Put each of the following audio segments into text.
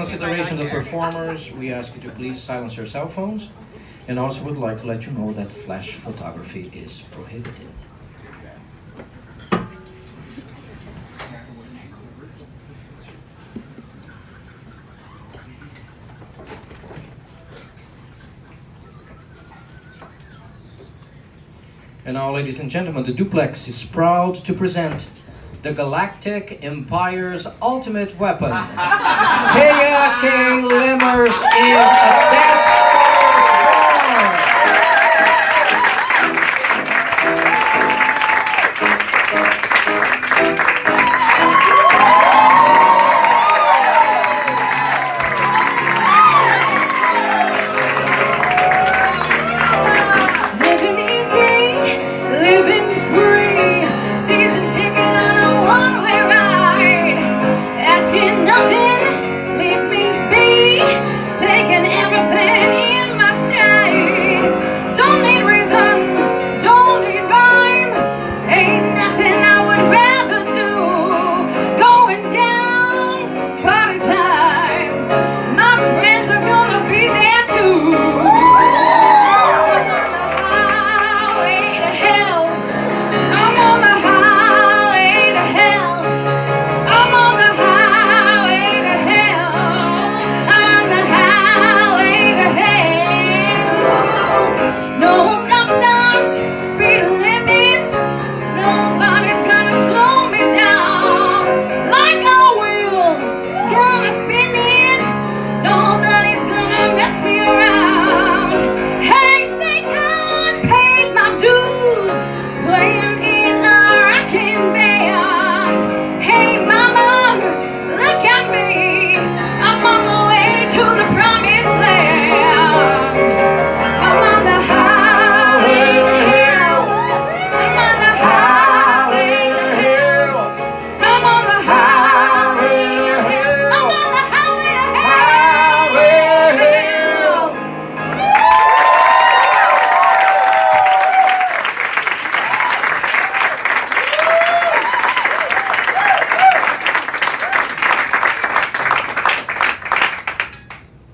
consideration of the performers, we ask you to please silence your cell phones, and also would like to let you know that flash photography is prohibited. And now, ladies and gentlemen, the Duplex is proud to present the Galactic Empire's ultimate weapon, Thea K. Lammers in a Death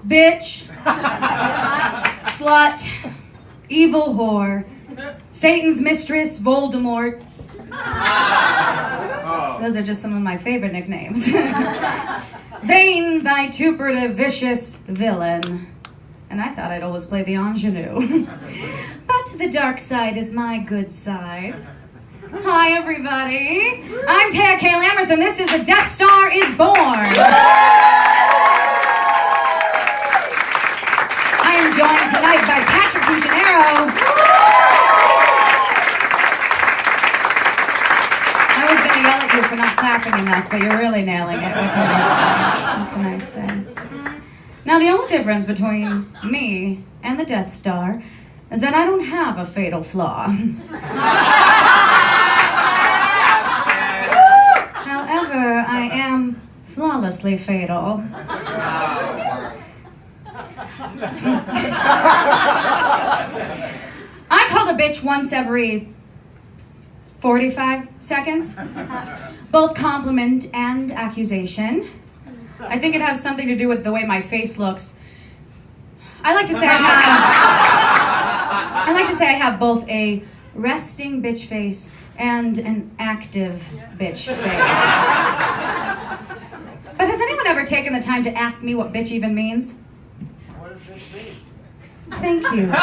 bitch, slut, evil whore, Satan's mistress, Voldemort. Those are just some of my favorite nicknames. Vain, vituperative, vicious villain. And I thought I'd always play the ingenue. But the dark side is my good side. Hi, everybody. I'm Thea K. Lammers, and this is A Death Star is Born. I am joined tonight by Patrick DeGennaro. I was going to yell at you for not clapping enough, but you're really nailing it. What can I say? Now, the only difference between me and the Death Star is that I don't have a fatal flaw. However, I am flawlessly fatal. I'm called a bitch once every 45 seconds. Both compliment and accusation. I think it has something to do with the way my face looks. I like to say I have both a resting bitch face and an active bitch face. But has anyone ever taken the time to ask me what bitch even means? What does bitch mean? Thank you, John.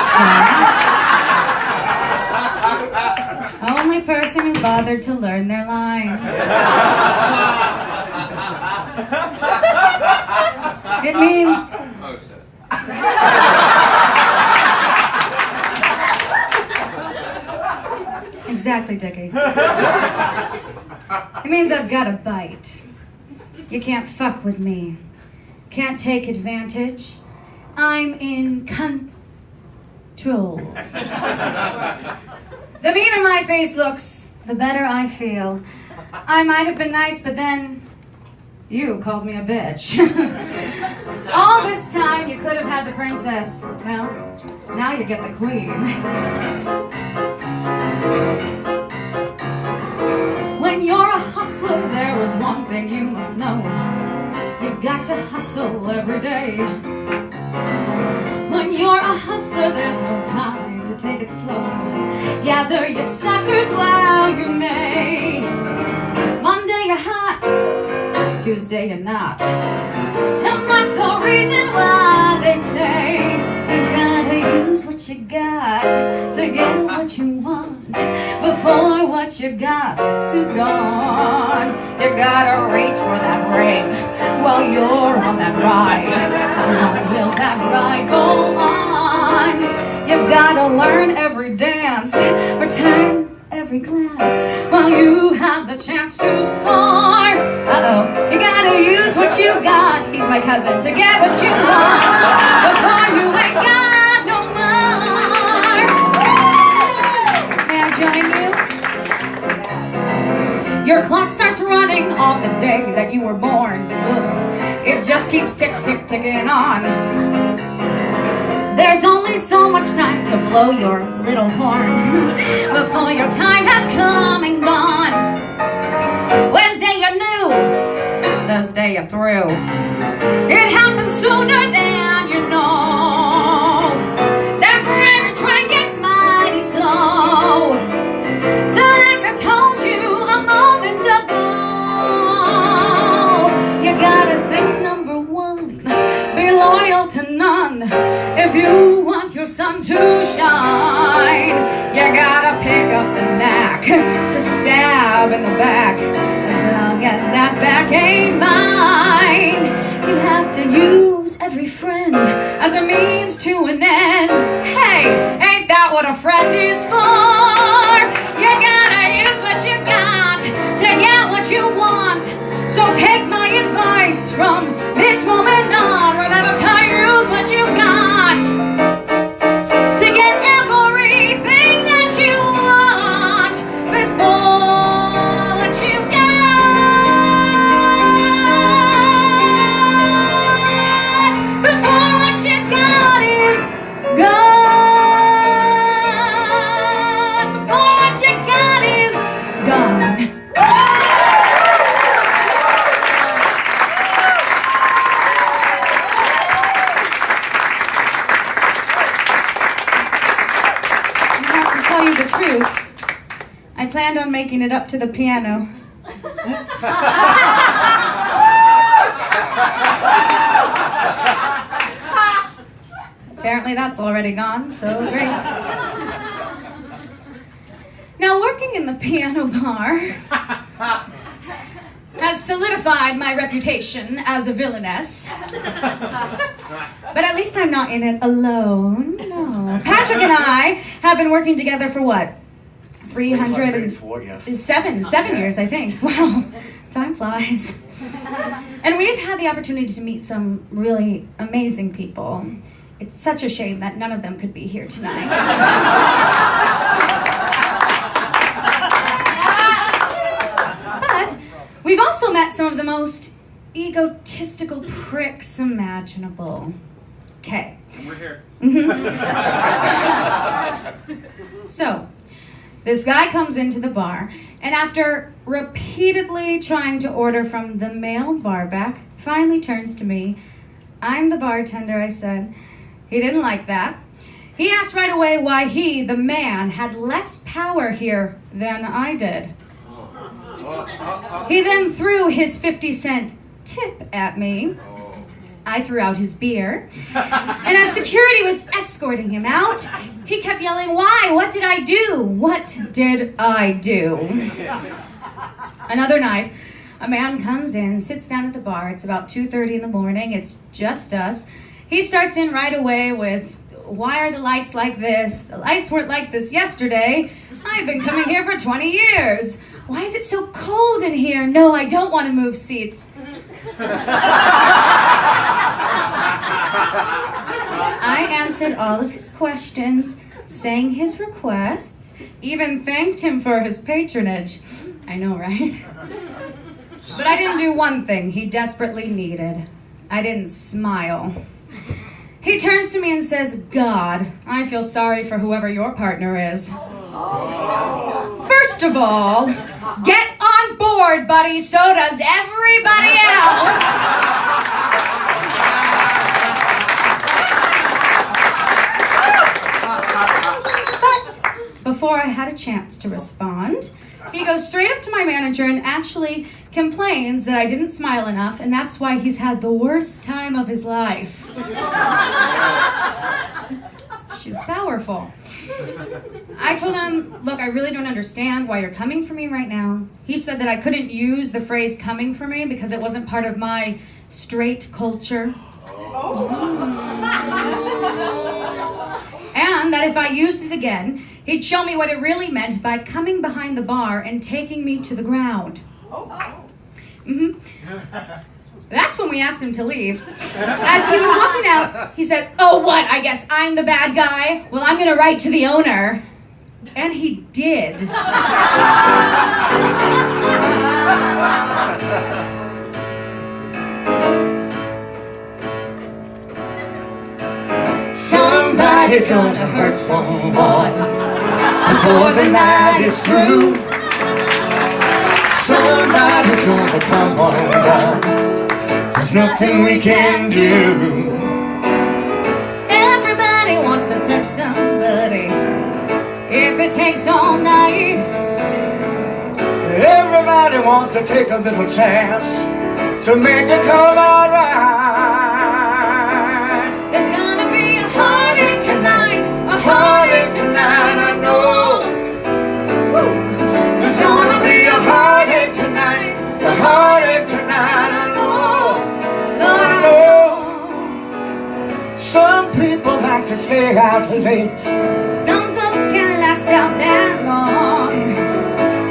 Only person who bothered to learn their lines. It means... Oh, shit. Exactly, Dickie. It means I've got a bite. You can't fuck with me. Can't take advantage. I'm in control. The meaner my face looks, the better I feel. I might have been nice, but then you called me a bitch. All this time you could have had the princess. Well, now you get the queen. When you're a hustler, there is one thing you must know. You've got to hustle every day. When you're a hustler, there's no time to take it slow. Gather your suckers while you may. Monday you're hot, Tuesday you're not. And that's the reason why they say you've gotta use what you got to get what you want before what you got is gone. You gotta reach for that ring while you're on that ride. How long will that ride go on? You've gotta learn every dance, return every glance while you have the chance to score. You gotta use what you got, he's my cousin, to get what you want before you ain't got no more. May I join you? Your clock starts running on the day that you were born. Ugh. It just keeps ticking on. There's only so much time to blow your little horn before your time has come and gone. Wednesday you're new, Thursday you're through. It happens sooner than you know. That gravy train gets mighty slow. So like I told you a moment ago, you gotta think number one, be loyal to none. If you want your sun to shine, you gotta pick up the knack to stab in the back. As long as that back ain't mine, you have to use every friend as a means to an end. Hey, ain't that what a friend is for? You gotta use what you got to get what you want. So take my advice from this moment on. Remember to use what you got to get everything that you want before what you got. Before what you got is gone. Before what you got is gone. The truth, I planned on making it up to the piano. Apparently that's already gone, so great. Now, working in the piano bar has solidified my reputation as a villainess. But at least I'm not in it alone. No. Patrick and I have been working together for what? 7 years, I think. Wow, time flies. And we've had the opportunity to meet some really amazing people. It's such a shame that none of them could be here tonight. But we've also met some of the most egotistical pricks imaginable. Okay. And we're here. So, this guy comes into the bar, and after repeatedly trying to order from the male barback, finally turns to me. I'm the bartender, I said. He didn't like that. He asked right away why he, the man, had less power here than I did. He then threw his 50-cent tip at me. I threw out his beer. And as security was escorting him out, he kept yelling, "Why? What did I do? What did I do?" Another night, a man comes in, sits down at the bar. It's about 2:30 in the morning. It's just us. He starts in right away with, "Why are the lights like this? The lights weren't like this yesterday. I've been coming here for 20 years. Why is it so cold in here? No, I don't want to move seats." I answered all of his questions, sang his requests, even thanked him for his patronage. I know, right? But I didn't do one thing he desperately needed. I didn't smile. He turns to me and says, "God, I feel sorry for whoever your partner is. First of all, get on board, buddy, so does everybody else." before I had a chance to respond, he goes straight up to my manager and actually complains that I didn't smile enough, and that's why he's had the worst time of his life. She's powerful. I told him, look, I really don't understand why you're coming for me right now. He said that I couldn't use the phrase coming for me because it wasn't part of my straight culture. And that if I used it again, he'd show me what it really meant by coming behind the bar and taking me to the ground. That's when we asked him to leave. As he was walking out, he said, oh, what? I guess I'm the bad guy? Well, I'm going to write to the owner. And he did. Somebody's gonna hurt someone before the night is through. Somebody's gonna come undone. There's nothing we can do. Everybody wants to touch somebody if it takes all night. Everybody wants to take a little chance to make it come out right. There's gonna be a heartache tonight, a heartache tonight, I know. There's gonna be a heartache tonight, a heartache tonight, I know. Lord, I know. Some people like to stay out late. Some folks can't last out that long.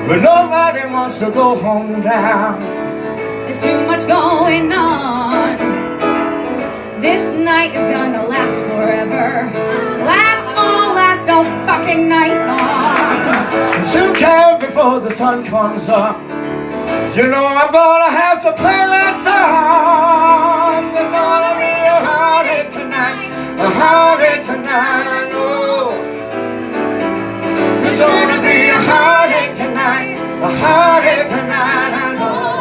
But nobody wants to go home down. There's too much going on. This night is gonna last forever. Last all fucking night long. And sometime before the sun comes up, you know I'm gonna have to play that song. There's gonna be a heartache tonight, a heartache tonight, I know. There's gonna be a heartache tonight, a heartache tonight, I know.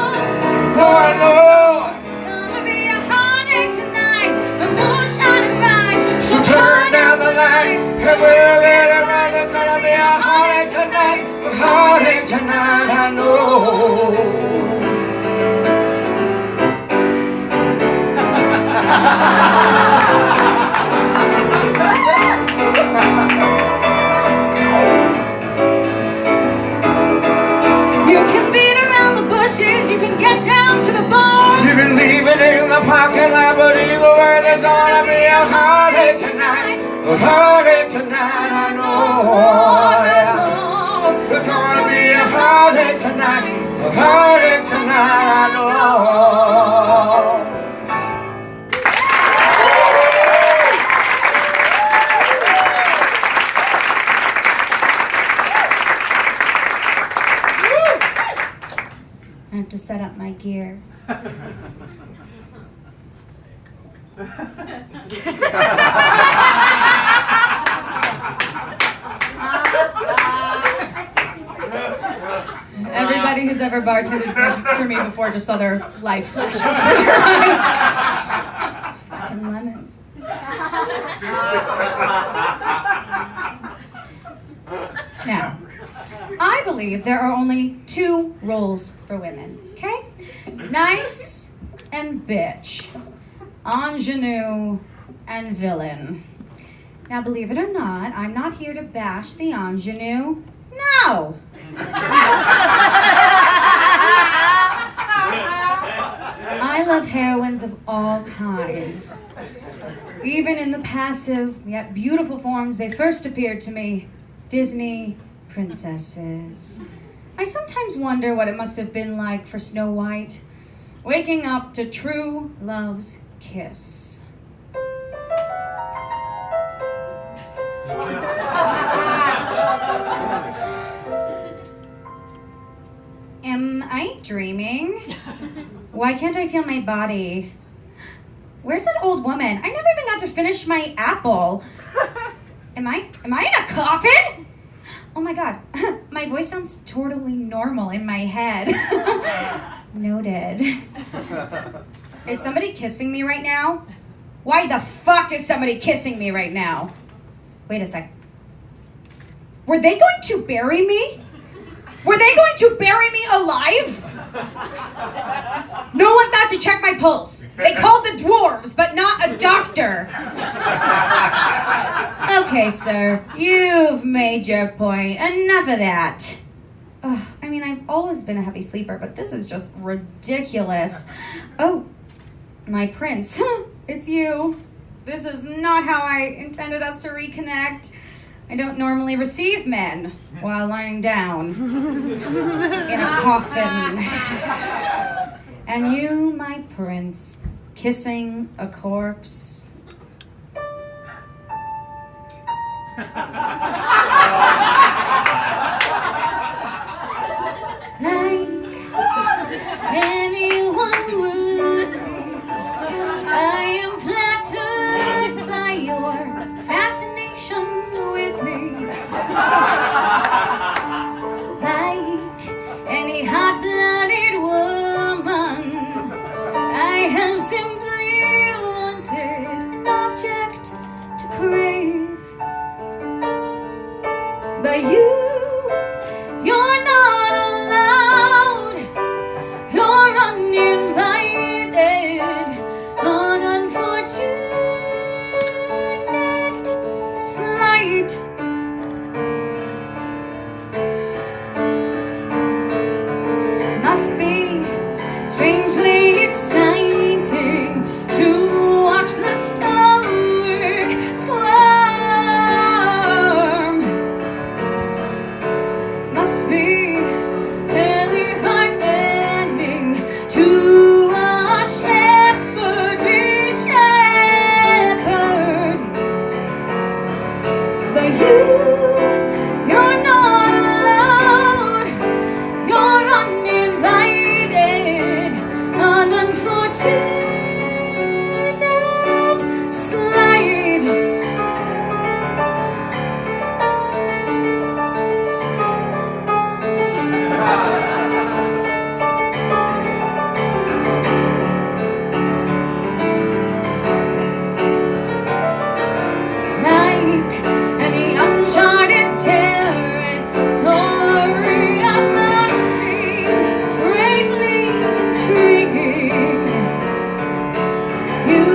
Oh, I know. There's gonna be a heartache tonight, the moon shining bright. So turn down the lights and we'll get it right. There's gonna be a heartache tonight, a heartache tonight, I know. You can beat around the bushes, you can get down to the bar. You can leave it in the parking lot, but either way there's gonna be a heartache tonight, a heartache tonight, I know. There's gonna be a heartache tonight, a heartache tonight, I know. I have to set up my gear. Everybody who's ever bartended for me before just saw their life flash before your eyes. Fucking lemons. Now, I believe there are only two roles for women, okay? Nice and bitch. Ingenue and villain. Now, believe it or not, I'm not here to bash the ingenue. No! I love heroines of all kinds. Even in the passive, yet beautiful forms they first appeared to me, Disney princesses. I sometimes wonder what it must have been like for Snow White, waking up to true love's kiss. Am I dreaming? Why can't I feel my body? Where's that old woman? I never even got to finish my apple. Am I in a coffin? Oh my god, my voice sounds totally normal in my head. Noted. Is somebody kissing me right now? Why the fuck is somebody kissing me right now? Wait a sec. Were they going to bury me? Were they going to bury me alive? No one thought to check my pulse. They called the dwarves, but not a doctor. Okay, sir, you've made your point. Enough of that. Ugh, I mean, I've always been a heavy sleeper, but this is just ridiculous. Oh, my prince. It's you. This is not how I intended us to reconnect. I don't normally receive men while lying down in a coffin. And you, my prince, kissing a corpse. Like anyone would be, I am flattered by your fascination with me. Like any hot-blooded woman, I have simply wanted an object to crave. But you're not allowed. You're uninvited, an unfortunate slight. Must be strangely exciting to watch the stoic squirm. Must be fairly heart-ending to watch shepherd be shepherd. But you're not allowed. You're uninvited, an unfortunate slight. Like any uncharted territory, I must seem greatly intriguing. You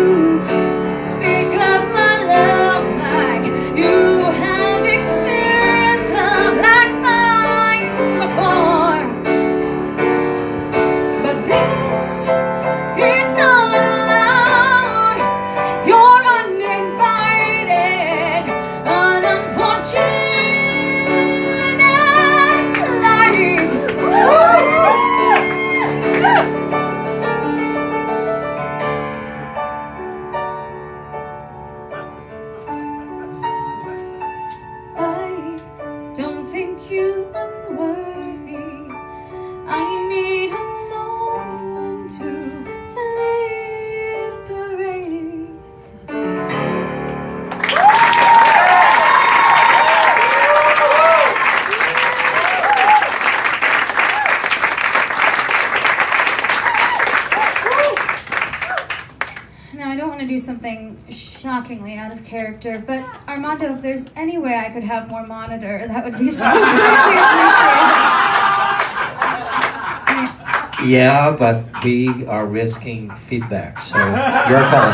speak of my love like you have experienced love like mine before. But this is not allowed. You're uninvited, an unfortunate slight. I don't think you unworthy. I need a moment to deliberate. Now, I don't want to do something shockingly out of character, but Armando, if there's any way I could have more monitor, that would be so greatly appreciated. Yeah, but we are risking feedback, so your call.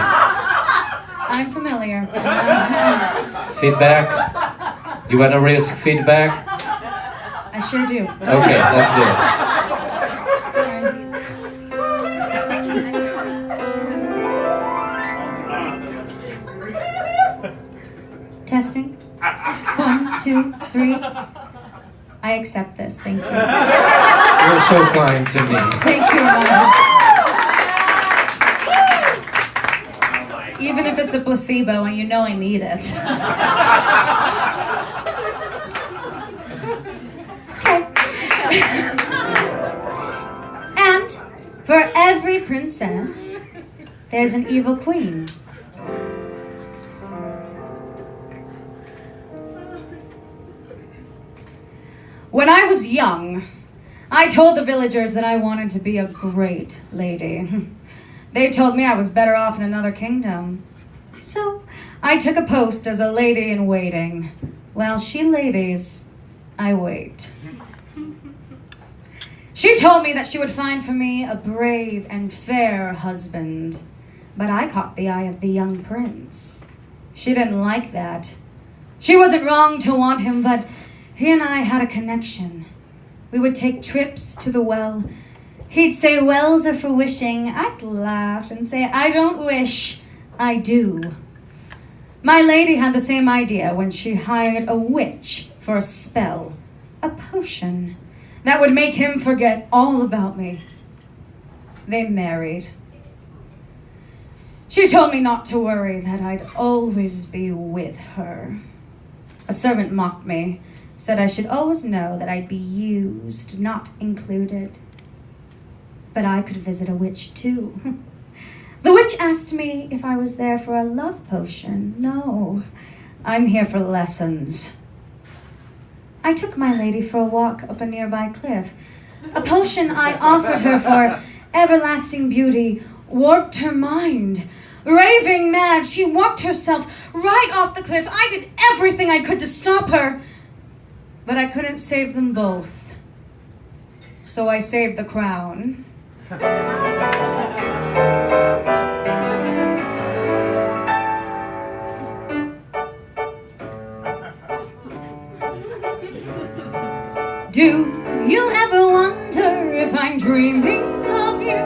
I'm familiar. Feedback? You want to risk feedback? I sure do. Okay, let's do it. Testing. 1, 2, 3. I accept this. Thank you. You're so kind to me. Thank you, Armando. Even if it's a placebo and you know I need it. Okay. And for every princess, there's an evil queen. When I was young, I told the villagers that I wanted to be a great lady. They told me I was better off in another kingdom. So I took a post as a lady in waiting, while she ladies I wait. She told me that she would find for me a brave and fair husband, but I caught the eye of the young prince. She didn't like that. She wasn't wrong to want him, but he and I had a connection. We would take trips to the well. He'd say, wells are for wishing. I'd laugh and say, I don't wish, I do. My lady had the same idea when she hired a witch for a spell, a potion that would make him forget all about me. They married. She told me not to worry, that I'd always be with her. A servant mocked me, said I should always know that I'd be used, not included. But I could visit a witch too. The witch asked me if I was there for a love potion. No, I'm here for lessons. I took my lady for a walk up a nearby cliff. A potion I offered her for everlasting beauty warped her mind. Raving mad, she walked herself right off the cliff. I did everything I could to stop her, but I couldn't save them both. So I saved the crown. Do you ever wonder if I'm dreaming of you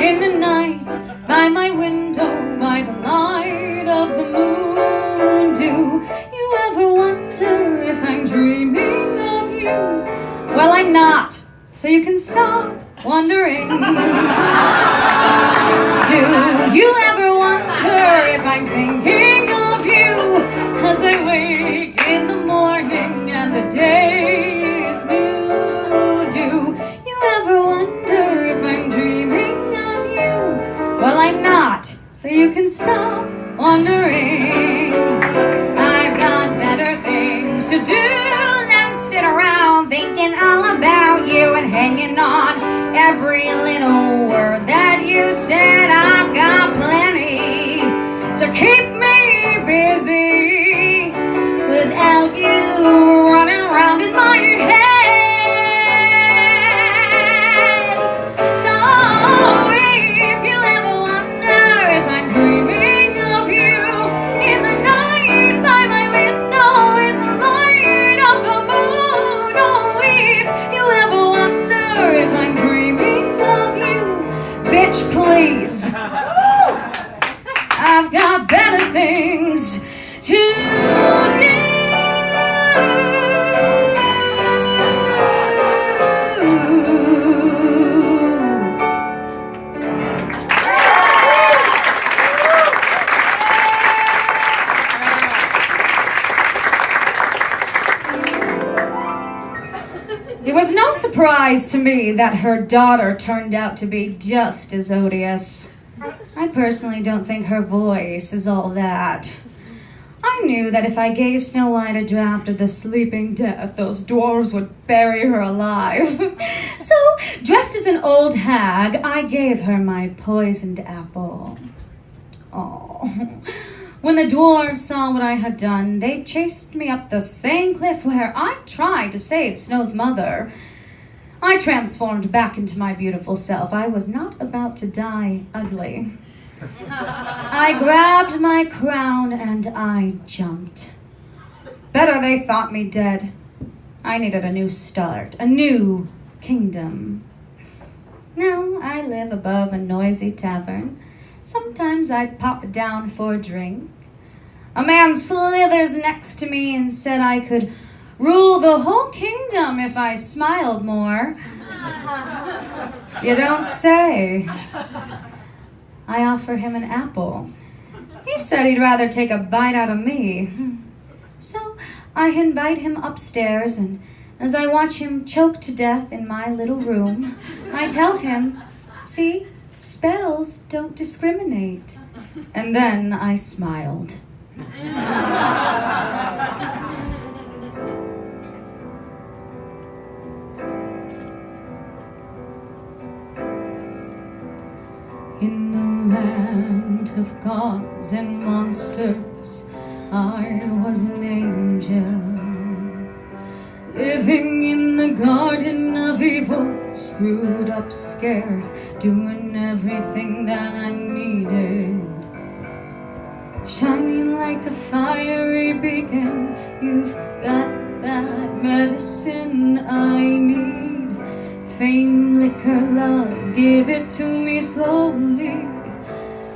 in the night, by my window, by the light of the moon? Do you ever wonder if I'm dreaming of you? Well, I'm not, so you can stop wondering. Do you ever wonder if I'm thinking of you as I wake in the morning and the day is new? Do you ever wonder if I'm dreaming of you? Well, I'm not, so you can stop wondering. I've got better things to do than sit around thinking all about you and hanging on every little word that you said. I've got plenty to keep me busy without you running around in my head. So if you ever wonder if I'm dreaming of you in the night, by my window, in the light of the moon, oh, if you ever wonder if I'm dreaming of you, bitch, please. I've got better things to do. It was no surprise to me that her daughter turned out to be just as odious. I personally don't think her voice is all that. I knew that if I gave Snow White a draft of the sleeping death, those dwarves would bury her alive. So, dressed as an old hag, I gave her my poisoned apple. Oh. When the dwarves saw what I had done, they chased me up the same cliff where I tried to save Snow's mother. I transformed back into my beautiful self. I was not about to die ugly. I grabbed my crown and I jumped. Better they thought me dead. I needed a new start, a new kingdom. Now I live above a noisy tavern. Sometimes I pop down for a drink. A man slithers next to me and said I could rule the whole kingdom if I smiled more. You don't say. I offer him an apple. He said he'd rather take a bite out of me. So I invite him upstairs, and as I watch him choke to death in my little room, I tell him, see, spells don't discriminate. And then I smiled. In the land of gods and monsters, I was an angel. living in the garden of evil, screwed up, scared, doing everything that I needed. Shining like a fiery beacon, you've got that medicine I need. Fame, liquor, love, give it to me slowly.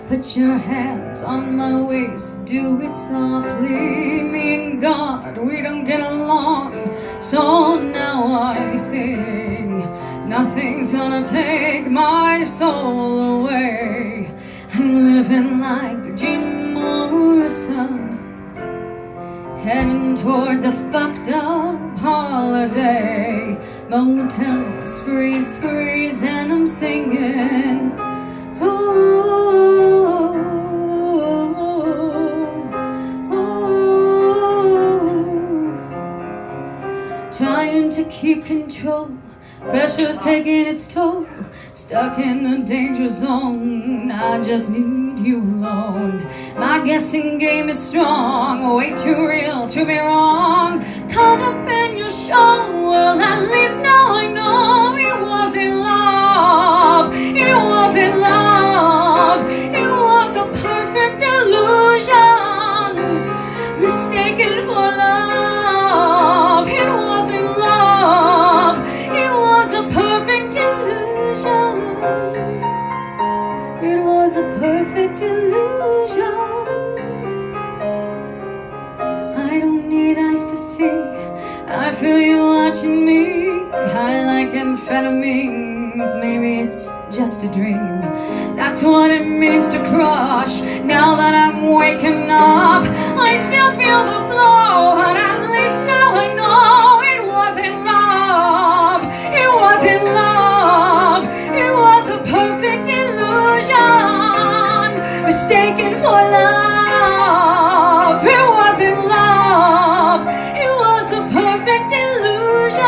Put your hands on my waist, do it softly. Me and God, we don't get along, so now I sing. Nothing's gonna take my soul away. I'm living like Jim Morrison, heading towards a fucked up holiday. Motel sprees, and I'm singing. Ooh, trying to keep control, pressure's taking its toll. Stuck in a danger zone, I just need you alone. My guessing game is strong, way too real to be wrong. Caught up in your show, well at least now I know it wasn't love. It wasn't love. It was a perfect illusion, mistaken for love. It wasn't love. It was a perfect illusion. It was a perfect illusion. I don't need eyes to see, I feel you watching me. High like amphetamines, maybe it's just a dream. That's what it means to crush. Now that I'm waking up, I still feel the blow, but at least now I know it wasn't love. It wasn't love. It was a perfect illusion, mistaken for love. It wasn't love. It was a perfect illusion.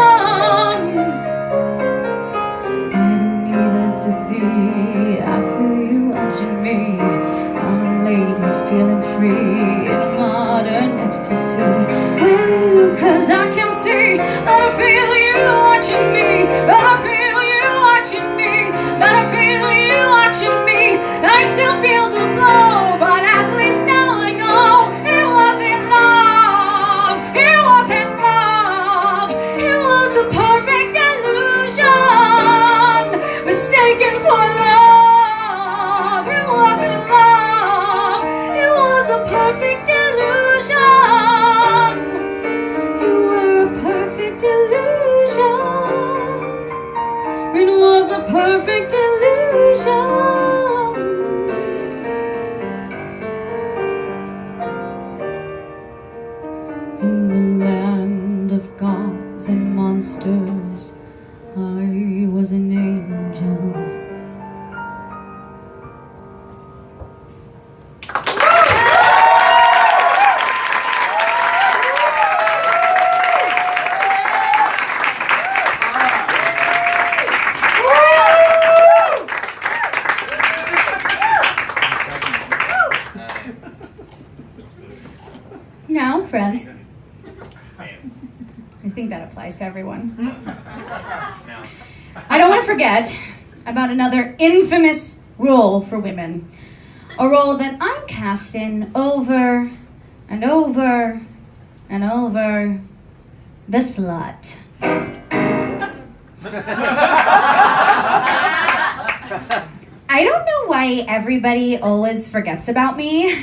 I don't need us to see, I feel you watching me. I'm lady, feeling free in a modern ecstasy. With you, 'cause I can see that I feel you watching me, but I feel you watching me, but I feel you watching me. I still feel the blow, but at least now I know it wasn't love. It wasn't love. It was a perfect illusion, mistaken for love. It wasn't love. It was a perfect illusion. You were a perfect illusion. It was a perfect illusion. In the land of gods and monsters, I was an angel. Now, friends, I think that applies to everyone. I don't want to forget about another infamous role for women. A role that I'm cast in over and over and over. The slut. I don't know why everybody always forgets about me.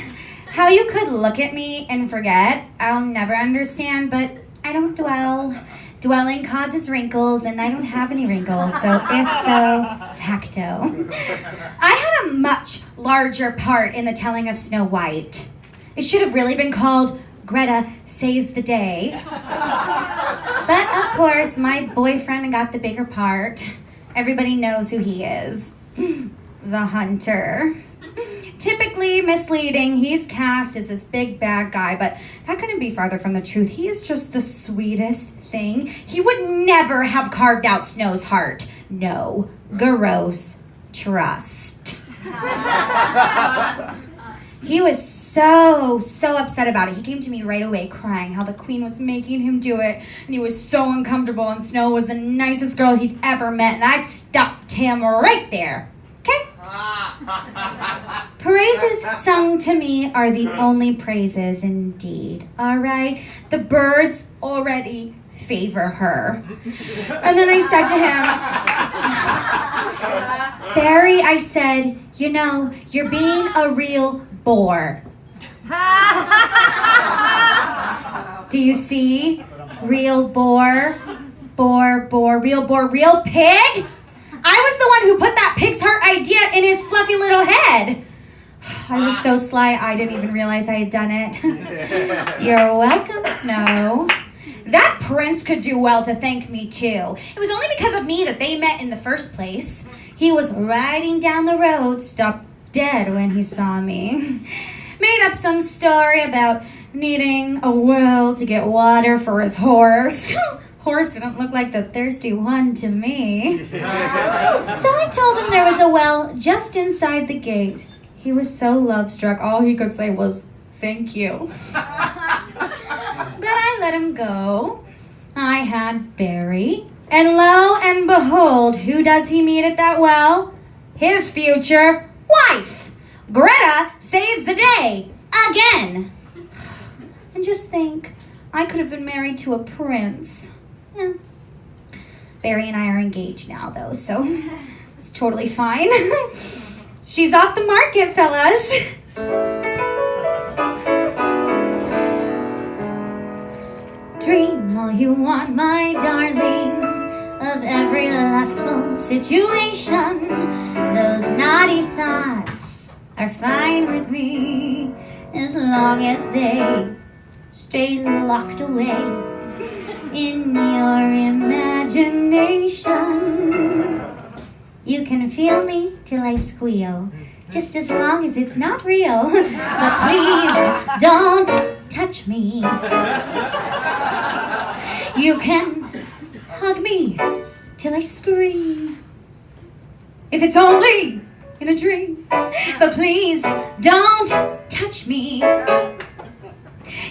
How you could look at me and forget, I'll never understand, but I don't dwell. Dwelling causes wrinkles, and I don't have any wrinkles, so ipso facto. I had a much larger part in the telling of Snow White. It should have really been called Greta Saves the Day. But of course, my boyfriend got the bigger part. Everybody knows who he is. The Hunter. Typically misleading, he's cast as this big bad guy, but that couldn't be farther from the truth. He is just the sweetest thing. He would never have carved out Snow's heart. No, gross trust. He was so upset about it. He came to me right away crying how the queen was making him do it, and he was so uncomfortable, and Snow was the nicest girl he'd ever met, and I stopped him right there. Okay? Praises sung to me are the only praises indeed, all right? The birds already favor her. And then I said to him, Barry, I said, you know, you're being a real bore. Do you see? Real bore, real bore, real pig? I was the one who put that pig's heart idea in his fluffy little head. I was so sly, I didn't even realize I had done it. You're welcome, Snow. That prince could do well to thank me, too. It was only because of me that they met in the first place. He was riding down the road, stopped dead when he saw me. Made up some story about needing a well to get water for his horse. Horse didn't look like the thirsty one to me. So I told him there was a well just inside the gate. He was so love-struck, all he could say was, thank you. Then I let him go. I had Barry. And lo and behold, who does he meet at that well? His future wife. Greta saves the day. Again. And just think, I could have been married to a prince. Yeah. Barry and I are engaged now, though, so it's totally fine. She's off the market, fellas. Dream all you want, my darling, of every lustful situation. Those naughty thoughts are fine with me, as long as they stay locked away in your imagination. You can feel me till I squeal, just as long as it's not real. But please don't touch me. You can hug me till I scream, if it's only in a dream. But please don't touch me.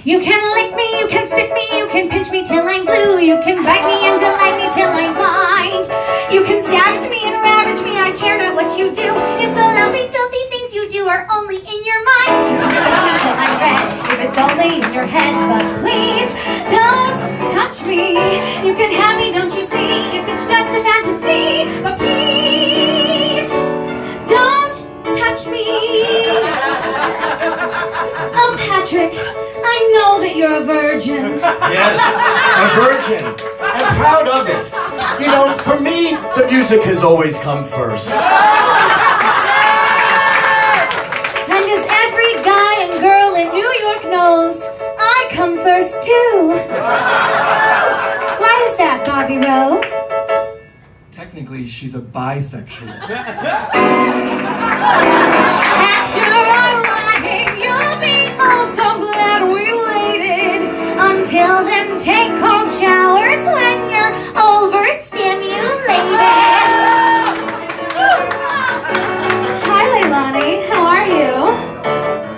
You can lick me, you can stick me, you can pinch me till I'm blue. You can bite me and delight me till I'm blind. You can savage me and ravage me, I care not what you do. If the lovely, filthy things you do are only in your mind. You can stick me till I'm red, if it's only in your head. But please don't touch me. You can have me, don't you see, if it's just a fantasy. But please don't touch me. Oh, Patrick, I know that you're a virgin. Yes, a virgin. I'm proud of it. You know, for me, the music has always come first. And as every guy and girl in New York knows, I come first too. Why is that, Bobby Rowe? Technically, she's a bisexual. After our wedding, you'll be oh so glad we waited. Until then, take cold showers when you're overstimulated. Hi, Leilani. How are you?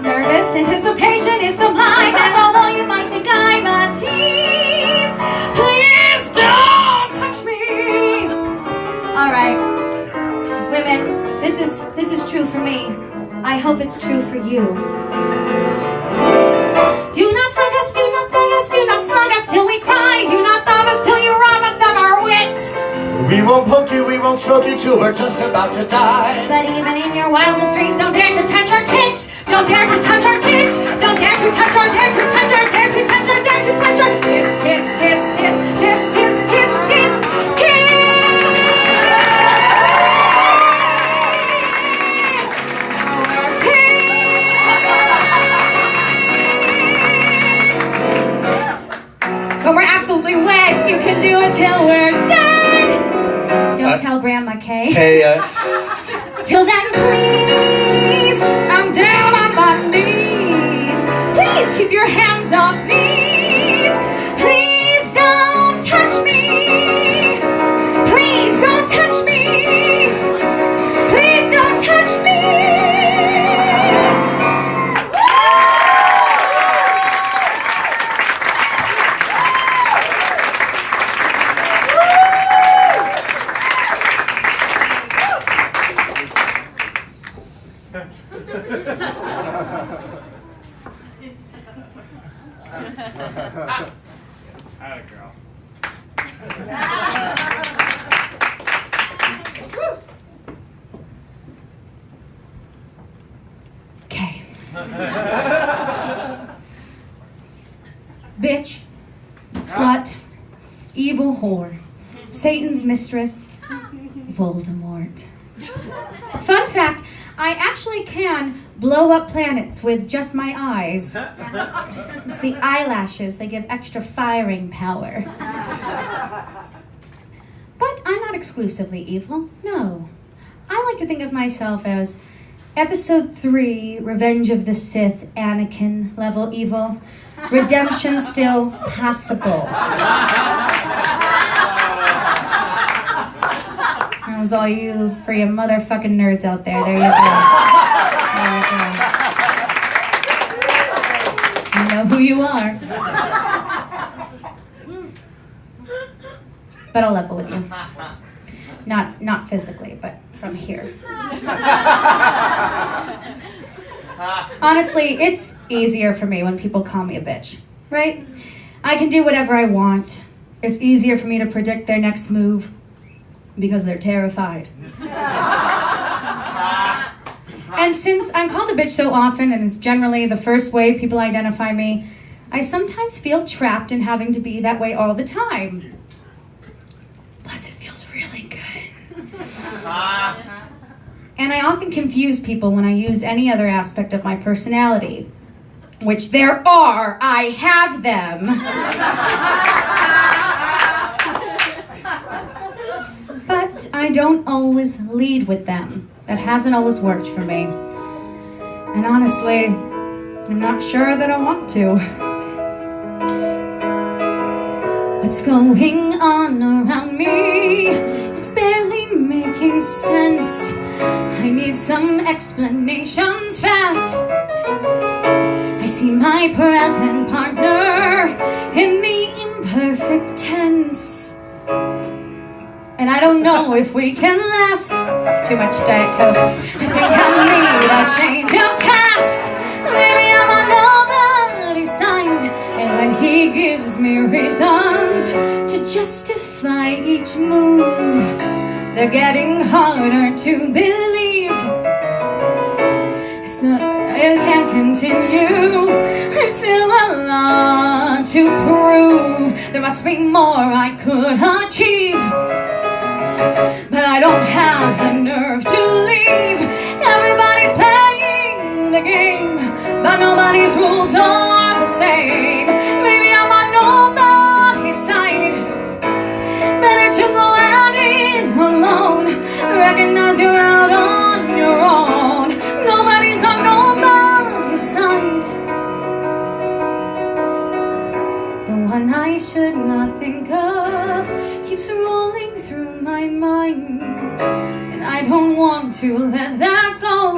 Nervous anticipation is sublime, and although you might think I'm a tease, please don't touch me. All right, women, this is true for me. I hope it's true for you. Do not hug us, do not beg us, do not slug us till we cry. Do not rob us till you rob us of our wits. We won't poke you, we won't stroke you till we're just about to die. But even in your wildest dreams, don't dare to touch our tits. Don't dare to touch our tits. Don't dare to touch our, dare to touch our, dare to touch our, dare to touch our tits, tits, tits, tits, tits, tits, tits, tits, tits. But we're absolutely wed. You can do it till we're dead. Don't tell Grandma K. Thea. Till then, please, I'm down on my knees. Please keep your hands off these. Please don't touch me. Please don't touch me. Please don't touch me. Atta girl. Okay. Bitch, slut, evil whore, Satan's mistress, Voldemort. Fun fact, I actually can blow up planets with just my eyes. It's the eyelashes, they give extra firing power. But I'm not exclusively evil, no. I like to think of myself as Episode 3, Revenge of the Sith, Anakin level evil. Redemption still possible. That was all you, for you motherfucking nerds out there. There you go. There you go. You know who you are. But I'll level with you. Not physically, but from here. Honestly, it's easier for me when people call me a bitch, right? I can do whatever I want. It's easier for me to predict their next move because they're terrified. And since I'm called a bitch so often, and it's generally the first way people identify me, I sometimes feel trapped in having to be that way all the time. Plus, it feels really good. And I often confuse people when I use any other aspect of my personality, which there are, I have them. But I don't always lead with them. That hasn't always worked for me. And honestly, I'm not sure that I want to. What's going on around me is barely making sense. I need some explanations fast. I see my present partner in the imperfect tense. And I don't know if we can last. Too much Diet Coke. I think I need a change of cast. Maybe I'm on nobody's side. And when he gives me reasons to justify each move, they're getting harder to believe. It can't continue. I've still a lot to prove. There must be more I could achieve. But I don't have the nerve to leave. Everybody's playing the game, but nobody's rules are the same. Maybe I'm on nobody's side. Better to go at it alone. Recognize you're out on your own. Nobody's on nobody's side. The one I should not think of keeps rolling through my mind, and I don't want to let that go.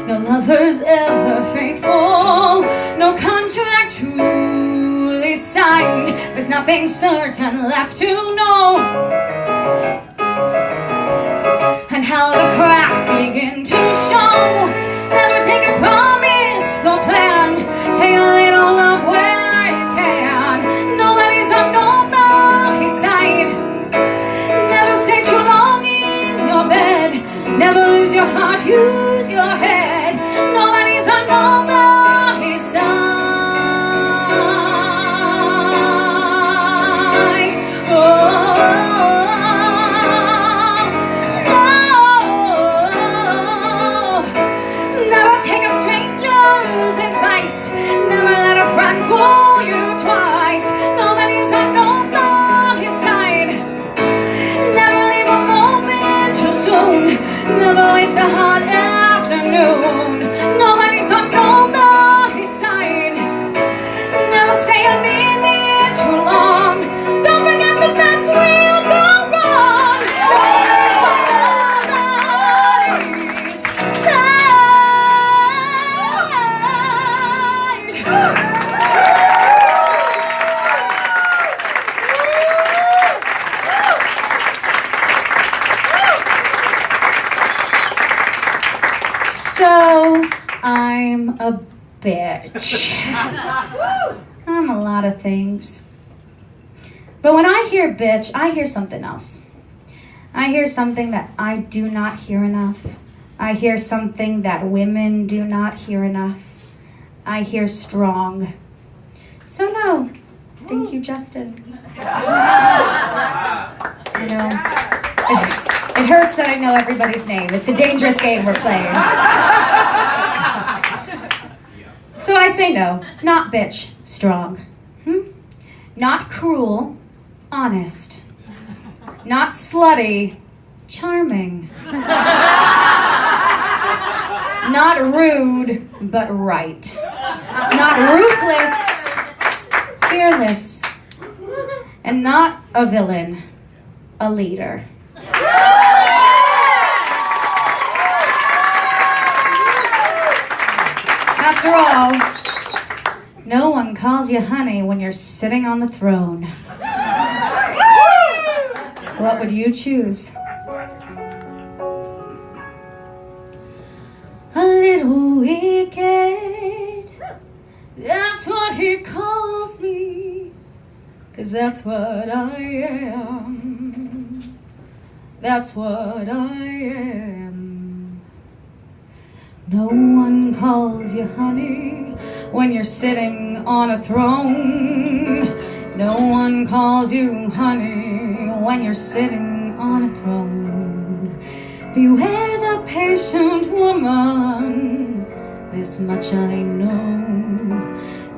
No lover's ever faithful, no contract truly signed. There's nothing certain left to know. And how the cracks begin to show. Never take a promise or plan. Take a little love where you can. Nobody's on nobody's side. Never stay too long in your bed. Never lose your heart, use your head. Nobody's on nobody's side. Never let a friend fool you twice. Nobody's on nobody's side. Never leave a moment too soon. Never waste a hot afternoon. Nobody's on nobody's side. Never stay a minute too long. Don't forget the best will go wrong. Nobody's on nobody's side. So, I'm a bitch. I'm a lot of things. But when I hear bitch, I hear something else. I hear something that I do not hear enough. I hear something that women do not hear enough. I hear strong. So no, thank you, Justin. I know. It hurts that I know everybody's name. It's a dangerous game we're playing. So I say no, not bitch, strong. Not cruel, honest. Not slutty, charming. Not rude, but right. Not ruthless, fearless. And not a villain, a leader. After all, no one calls you honey when you're sitting on the throne. What would you choose? A little wicked, that's what he calls me, 'cause that's what I am. That's what I am. No one calls you honey when you're sitting on a throne. No one calls you honey when you're sitting on a throne. Beware the patient woman, this much I know.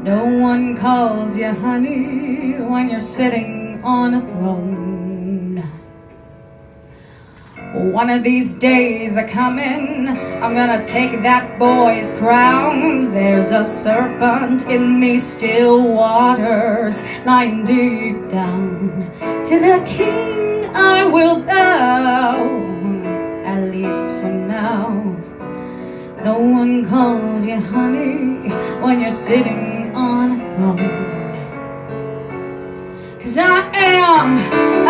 No one calls you honey when you're sitting on a throne. One of these days are coming, I'm gonna take that boy's crown. There's a serpent in these still waters, lying deep down. To the king I will bow, at least for now. No one calls you honey when you're sitting on a throne. 'Cause I am a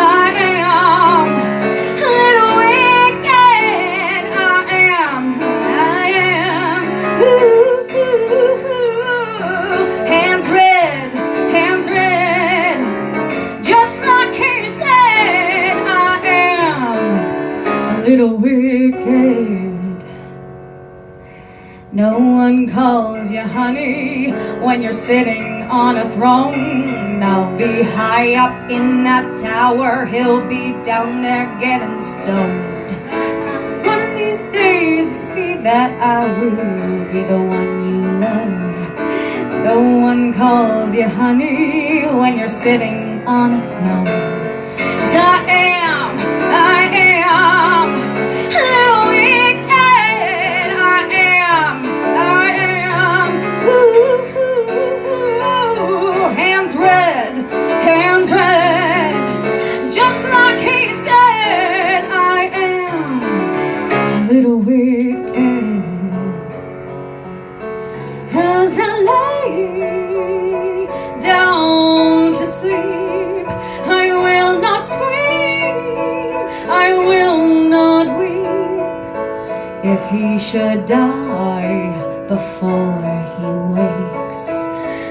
little wicked. I am, ooh, hands red, just like he said. I am a little wicked. No one calls you honey when you're sitting on a throne. I'll be high up in that tower, he'll be down there getting stoned. One of these days, you see that I will be the one you love. No one calls you honey when you're sitting on a throne. 'Cause I am little wicked. I am, ooh, hands red, just like he said. I am a little wicked. As I lay down to sleep, I will not scream, I will not weep. If he should die before he wakes,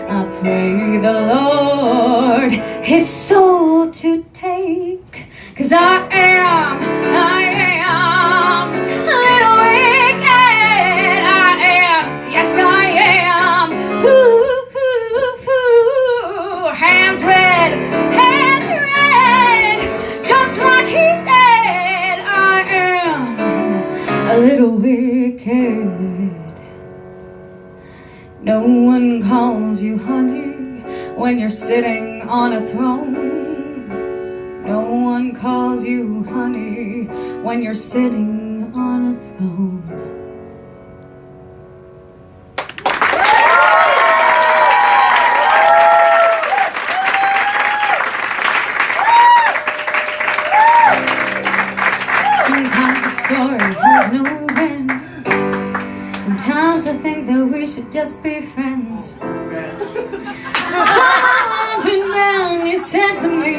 I pray the Lord his soul to take. 'Cause I am little wicked. I am, yes I am. Ooh, hands red, just like he said. I am a little wicked. No one calls you honey when you're sitting on a throne. No one calls you honey when you're sitting on a throne. Sometimes the story has no end. Sometimes I think that we should just be friends. Someone wandering down, you said to me,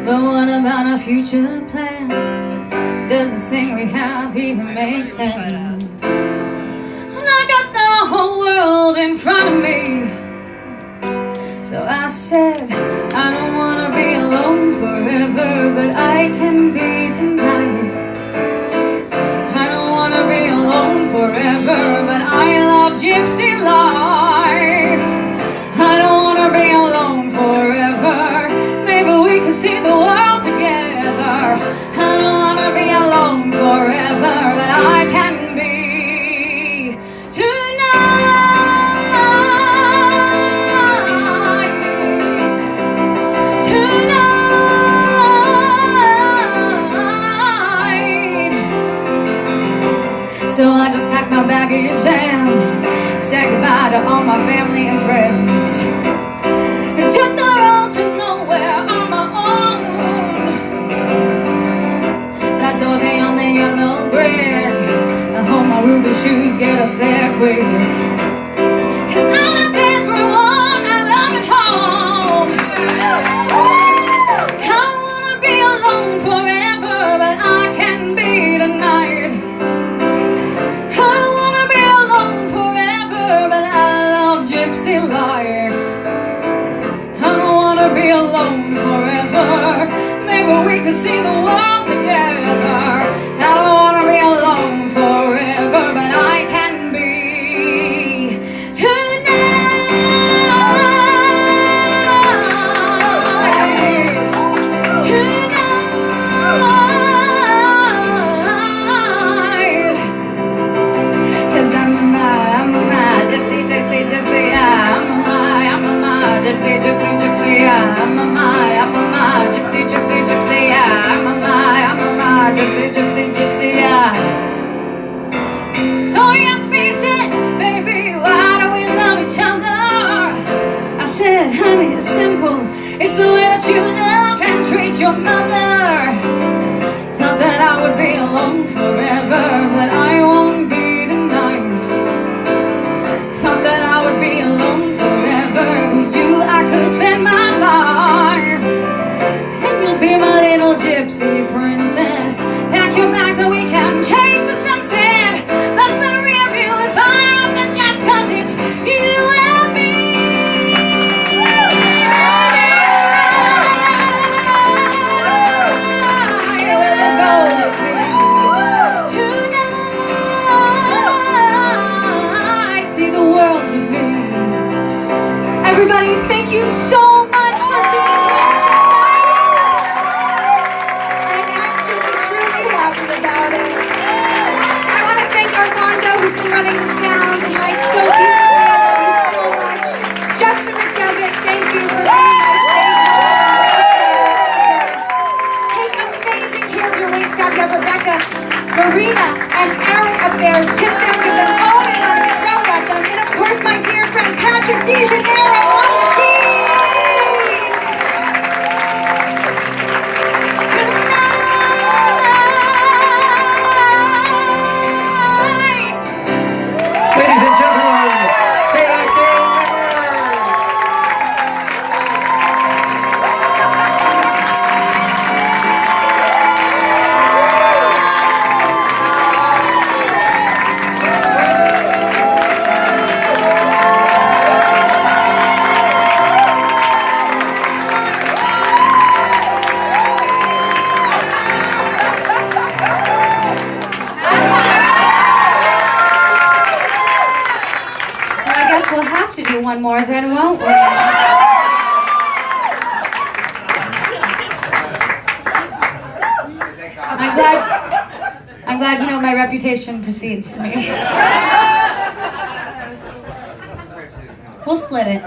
but what about our future plans? Does this thing we have even make sense? world in front of me. So I said, I don't wanna be alone forever, but I can be tonight. I don't wanna be alone forever, but I love gypsy life. I don't wanna be alone forever, maybe we can see the world together. I don't wanna be alone forever, but I can be So I just packed my baggage and said goodbye to all my family and friends, and took the road to nowhere on my own. That Dorothy on the yellow brick, I hope my ruby shoes get us there quick. 'Cause I love everyone I love at home. I don't wanna be alone forever, but I can be tonight. Gypsy life. I don't wanna be alone forever, maybe we could see the world together. I don't wanna be alone forever, but I can be tonight. 'Cause I'm a gypsy, gypsy, I'm a gypsy, gypsy, gypsy, I'm a gypsy, gypsy, gypsy, I'm a gypsy, gypsy, gypsy, So he asked me, he said, baby, why do we love each other? I said, honey, it's simple, it's the way that you love and treat your mother. Thought that I would be alone forever, but I won't be tonight. Thought that I would be alone forever, with you I could spend my life. And you'll be my little gypsy princess. Pack your bags so we can chase the sunset. That's the real view and fire up the jets, 'cause it's you and me. Everybody, thank you so much for being here tonight. I'm actually truly happy about it. I want to thank Armando, who's been running the sound tonight so beautifully. I love you so much. Justin McDevitt, thank you for being my stage manager. Take amazing care of your wait staff. You have Rebecca, Marina, and Aaron up there. Tip them, give them all your money, throw at them. And of course, my dear friend Patrick DeGennaro on the keys. Tonight. Ladies and gentlemen, Thea K. We'll have to do one more then, won't we? I'm glad you know my reputation precedes me. We'll split it.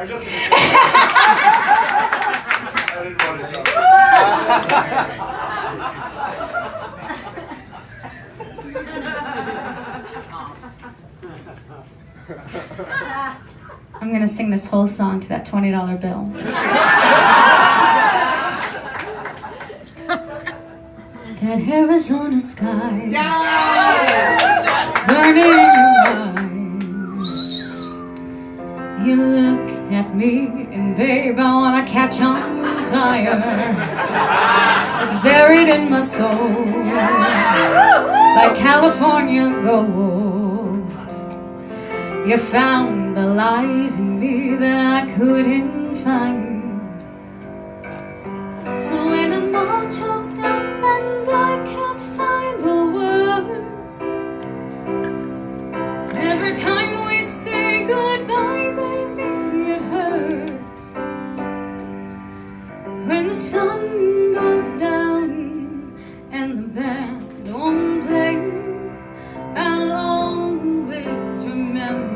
I'm gonna sing this whole song to that $20 bill. That Arizona sky burning in your eyes. You look at me and babe, I wanna catch on fire. It's buried in my soul like California gold. You found the light in me that I couldn't find. So when I'm all choked up and I can't find the words, every time we say goodbye, baby, it hurts. When the sun goes down and the band won't play, I'll always remember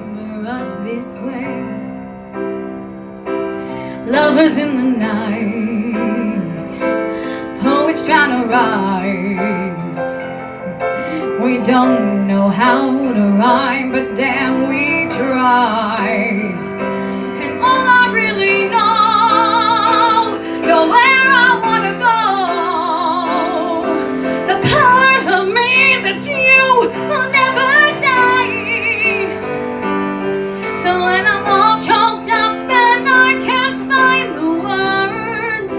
us this way. Lovers in the night, poets trying to write. We don't know how to rhyme, but damn, we try. And all I really know, you're where I wanna go. The part of me that's you will never die. So when I'm all choked up and I can't find the words,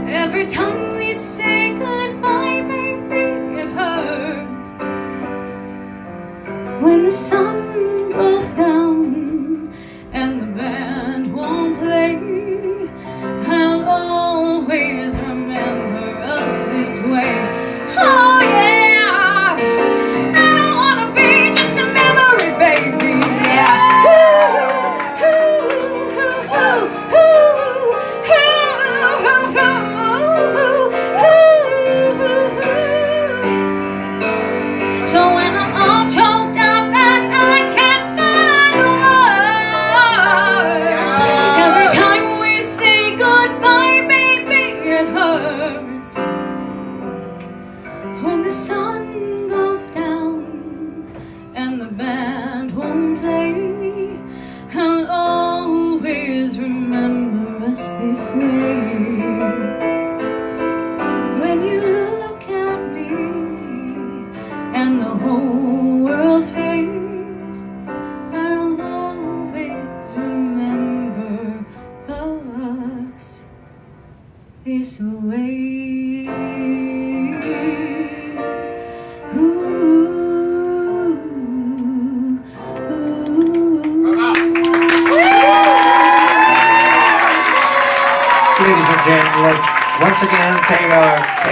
every time we say goodbye, baby, it hurts. When the sun goes down and the band won't play, I'll always remember us this way. Oh yeah, I don't wanna be just a memory, baby. Yeah. Ooh, ooh, ooh, ooh, ooh. So when I'm all choked up and I can't find the words, every time we say goodbye, baby, it hurts. When the sun goes down and the band won't play, I'll always remember us this way. When you look at me and the whole world fades, I'll always remember us this way. Ladies and gentlemen, once again, Thea K.